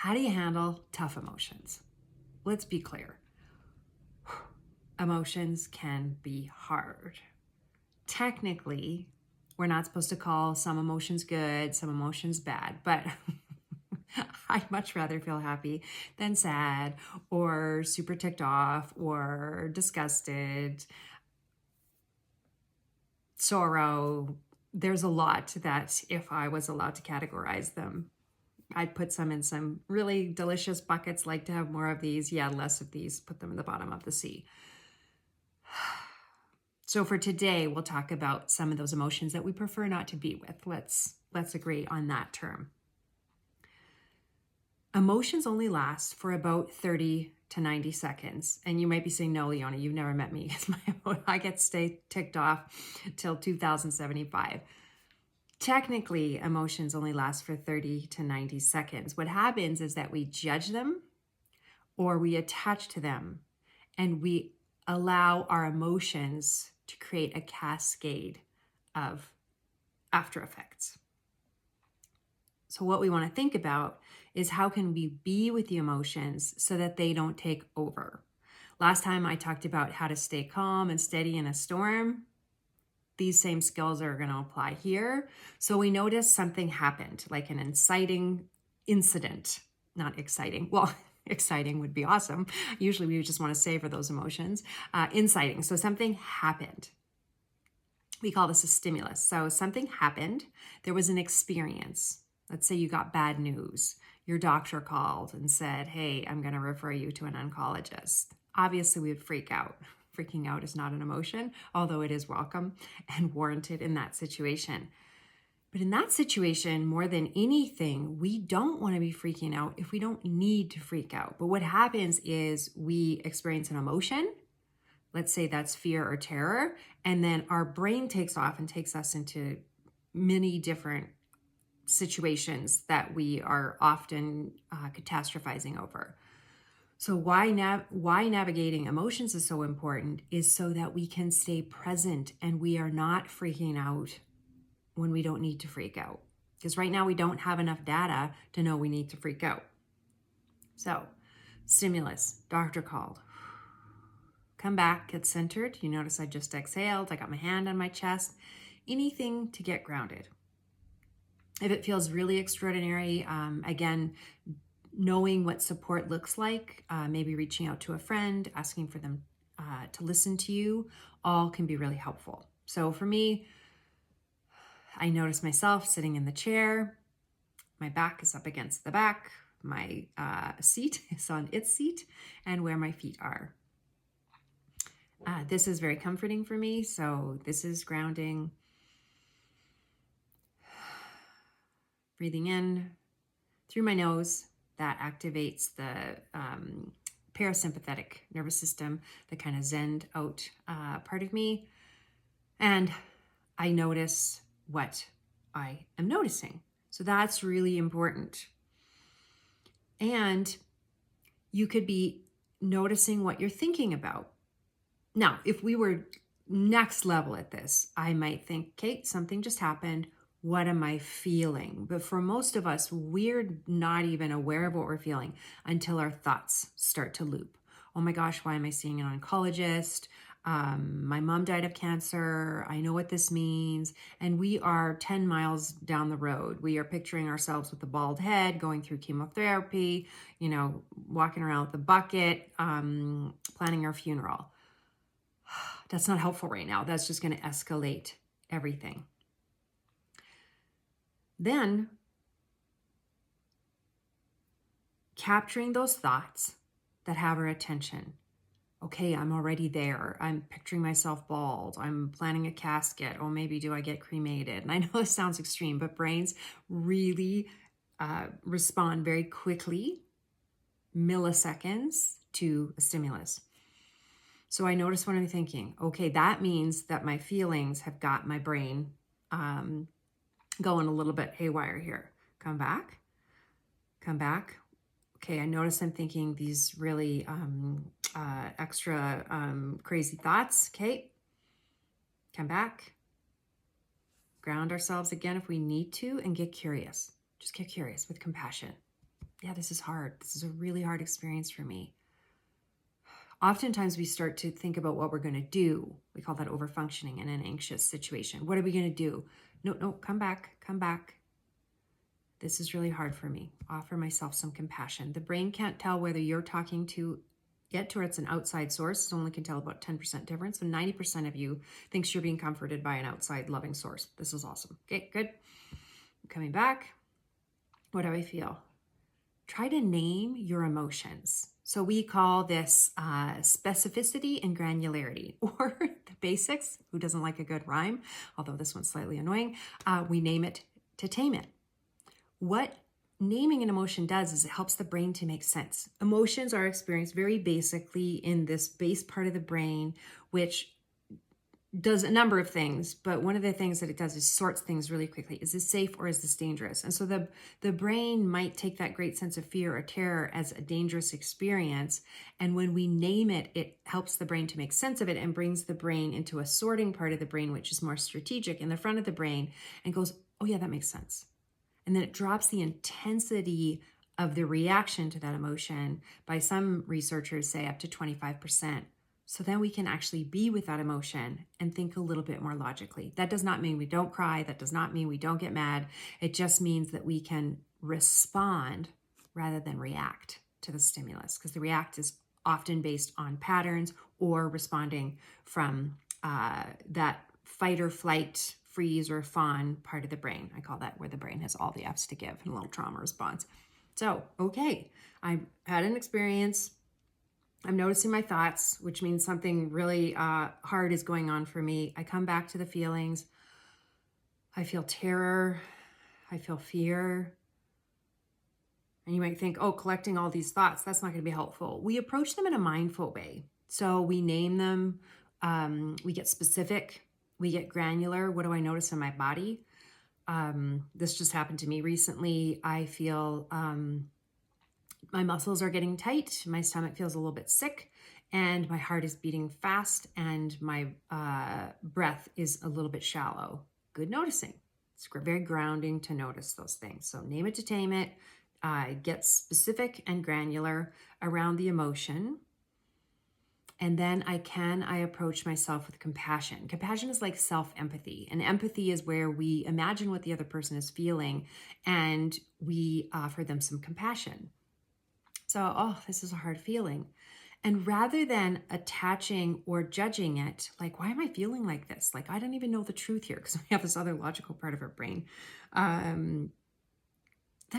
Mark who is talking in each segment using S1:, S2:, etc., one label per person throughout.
S1: How do you handle tough emotions? Let's be clear. Emotions can be hard. Technically, we're not supposed to call some emotions good, some emotions bad, but I'd much rather feel happy than sad or super ticked off or disgusted, sorrow. There's a lot that if I was allowed to categorize them, I'd put some in some really delicious buckets, like to have more of these. Yeah, less of these, put them in the bottom of the sea. So for today, we'll talk about some of those emotions that we prefer not to be with. Let's agree on that term. Emotions only last for about 30 to 90 seconds. And you might be saying, no, Leona, you've never met me. I get stay ticked off till 2075. Technically, emotions only last for 30 to 90 seconds. What happens is that we judge them or we attach to them and we allow our emotions to create a cascade of after effects. So what we want to think about is how can we be with the emotions so that they don't take over. Last time I talked about how to stay calm and steady in a storm. These same skills are going to apply here. So we notice something happened, like an inciting incident. Not exciting. Well, exciting would be awesome. Usually we just want to savor those emotions. Inciting. So something happened. We call this a stimulus. So something happened. There was an experience. Let's say you got bad news. Your doctor called and said, hey, I'm going to refer you to an oncologist. Obviously, we would freak out. Freaking out is not an emotion, although it is welcome and warranted in that situation. But in that situation, more than anything, we don't want to be freaking out if we don't need to freak out. But what happens is we experience an emotion. Let's say that's fear or terror. And then our brain takes off and takes us into many different situations that we are often catastrophizing over. So why navigating emotions is so important is so that we can stay present and we are not freaking out when we don't need to freak out. Because right now we don't have enough data to know we need to freak out. So, stimulus, doctor called. Come back, get centered. You notice I just exhaled. I got my hand on my chest. Anything to get grounded. If it feels really extraordinary, again, knowing what support looks like, maybe reaching out to a friend, asking for them to listen to you, all can be really helpful. So for me, I notice myself sitting in the chair. My back is up against the back. My seat is on its seat and where my feet are. This is very comforting for me. So this is grounding. Breathing in through my nose. That activates the parasympathetic nervous system, the kind of zened out part of me. And I notice what I am noticing. So that's really important. And you could be noticing what you're thinking about. Now, if we were next level at this, I might think, Kate, something just happened. What am I feeling? But for most of us, we're not even aware of what we're feeling until our thoughts start to loop. Oh my gosh, why am I seeing an oncologist? My mom died of cancer. I know what this means. And we are 10 miles down the road. We are picturing ourselves with a bald head, going through chemotherapy, walking around with a bucket, planning our funeral. That's not helpful right now. That's just going to escalate everything. Then capturing those thoughts that have our attention. Okay, I'm already there. I'm picturing myself bald. I'm planning a casket. Oh, maybe do I get cremated? And I know this sounds extreme, but brains really respond very quickly, milliseconds, to a stimulus. So I notice what I'm thinking. Okay, that means that my feelings have got my brain going a little bit haywire here. Come back. Okay, I notice I'm thinking these really extra crazy thoughts. Okay, come back. Ground ourselves again if we need to and get curious. Just get curious with compassion. Yeah, this is hard. This is a really hard experience for me. Oftentimes we start to think about what we're going to do. We call that overfunctioning in an anxious situation. What are we going to do? No, come back, come back. This is really hard for me. Offer myself some compassion. The brain can't tell whether you're talking to it or it's an outside source. It only can tell about 10% difference. So 90% of you thinks you're being comforted by an outside loving source. This is awesome. Okay, good. Coming back. What do I feel? Try to name your emotions. So we call this specificity and granularity, or the basics. Who doesn't like a good rhyme? Although this one's slightly annoying. We name it to tame it. What naming an emotion does is it helps the brain to make sense. Emotions are experienced very basically in this base part of the brain, which does a number of things, but one of the things that it does is sorts things really quickly. Is this safe or is this dangerous? And so the brain might take that great sense of fear or terror as a dangerous experience. And when we name it, it helps the brain to make sense of it and brings the brain into a sorting part of the brain, which is more strategic in the front of the brain, and goes, oh yeah, that makes sense. And then it drops the intensity of the reaction to that emotion by, some researchers say, up to 25%. So then we can actually be with that emotion and think a little bit more logically. That does not mean we don't cry. That does not mean we don't get mad. It just means that we can respond rather than react to the stimulus, because the react is often based on patterns or responding from that fight or flight, freeze or fawn part of the brain. I call that where the brain has all the F's to give and a little trauma response. So, okay, I had an experience. I'm noticing my thoughts, which means something really hard is going on for me. I come back to the feelings. I feel terror. I feel fear. And you might think, oh, collecting all these thoughts, that's not going to be helpful. We approach them in a mindful way. So we name them. We get specific. We get granular. What do I notice in my body? This just happened to me recently. I feel my muscles are getting tight. My stomach feels a little bit sick, and my heart is beating fast, and my breath is a little bit shallow. Good noticing. It's very grounding to notice those things. So name it to tame it. Get specific and granular around the emotion. And then I approach myself with compassion. Compassion is like self-empathy. And empathy is where we imagine what the other person is feeling and we offer them some compassion. So, oh, this is a hard feeling. And rather than attaching or judging it, like, why am I feeling like this? Like, I don't even know the truth here, because we have this other logical part of our brain. That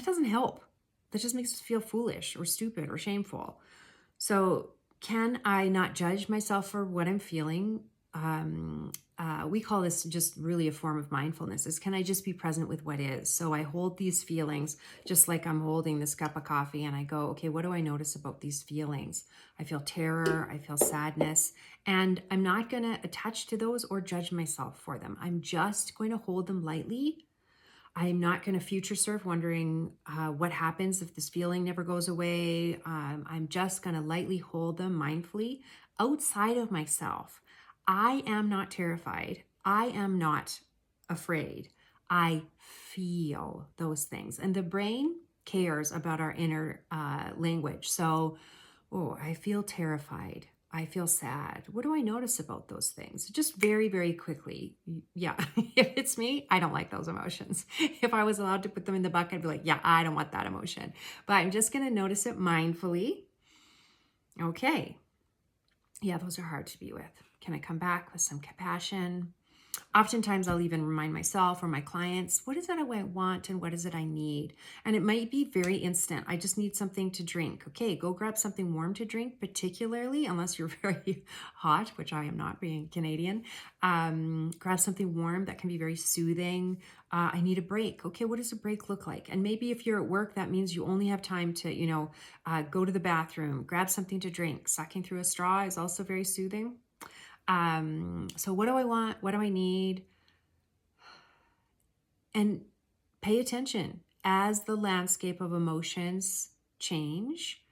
S1: doesn't help. That just makes us feel foolish or stupid or shameful. So can I not judge myself for what I'm feeling? We call this just really a form of mindfulness, is can I just be present with what is? So I hold these feelings just like I'm holding this cup of coffee, and I go, okay, what do I notice about these feelings? I feel terror, I feel sadness, and I'm not going to attach to those or judge myself for them. I'm just going to hold them lightly. I'm not going to future surf wondering what happens if this feeling never goes away. I'm just going to lightly hold them mindfully outside of myself. I am not terrified. I am not afraid. I feel those things. And the brain cares about our inner language. So, oh, I feel terrified. I feel sad. What do I notice about those things? Just very, very quickly. Yeah, if it's me, I don't like those emotions. If I was allowed to put them in the bucket, I'd be like, yeah, I don't want that emotion. But I'm just going to notice it mindfully. Okay. Yeah, those are hard to be with. Can I come back with some compassion? Oftentimes I'll even remind myself or my clients, what is it I want and what is it I need? And it might be very instant. I just need something to drink. Okay, go grab something warm to drink, particularly unless you're very hot, which I am not, being Canadian. Grab something warm that can be very soothing. I need a break. Okay, what does a break look like? And maybe if you're at work, that means you only have time to, go to the bathroom, grab something to drink. Sucking through a straw is also very soothing. So what do I want? What do I need? And pay attention as the landscape of emotions change,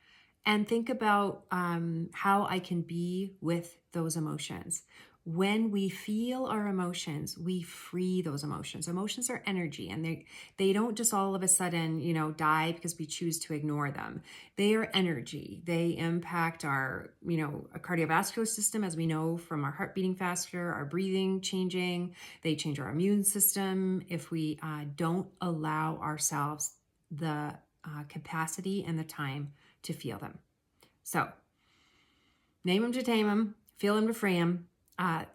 S1: and think about how I can be with those emotions. When we feel our emotions, we free those emotions. Emotions are energy, and they don't just all of a sudden, die because we choose to ignore them. They are energy. They impact our, a cardiovascular system, as we know from our heart beating faster, our breathing changing. They change our immune system if we don't allow ourselves the capacity and the time to feel them. So, name them to tame them, feel them to free them.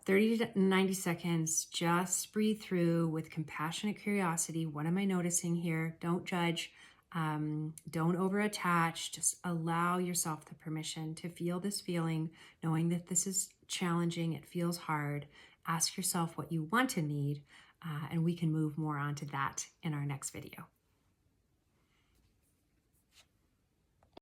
S1: 30 to 90 seconds, just breathe through with compassionate curiosity. What am I noticing here? Don't judge. Don't over-attach. Just allow yourself the permission to feel this feeling, knowing that this is challenging. It feels hard. Ask yourself what you want and need, and we can move more onto that in our next video.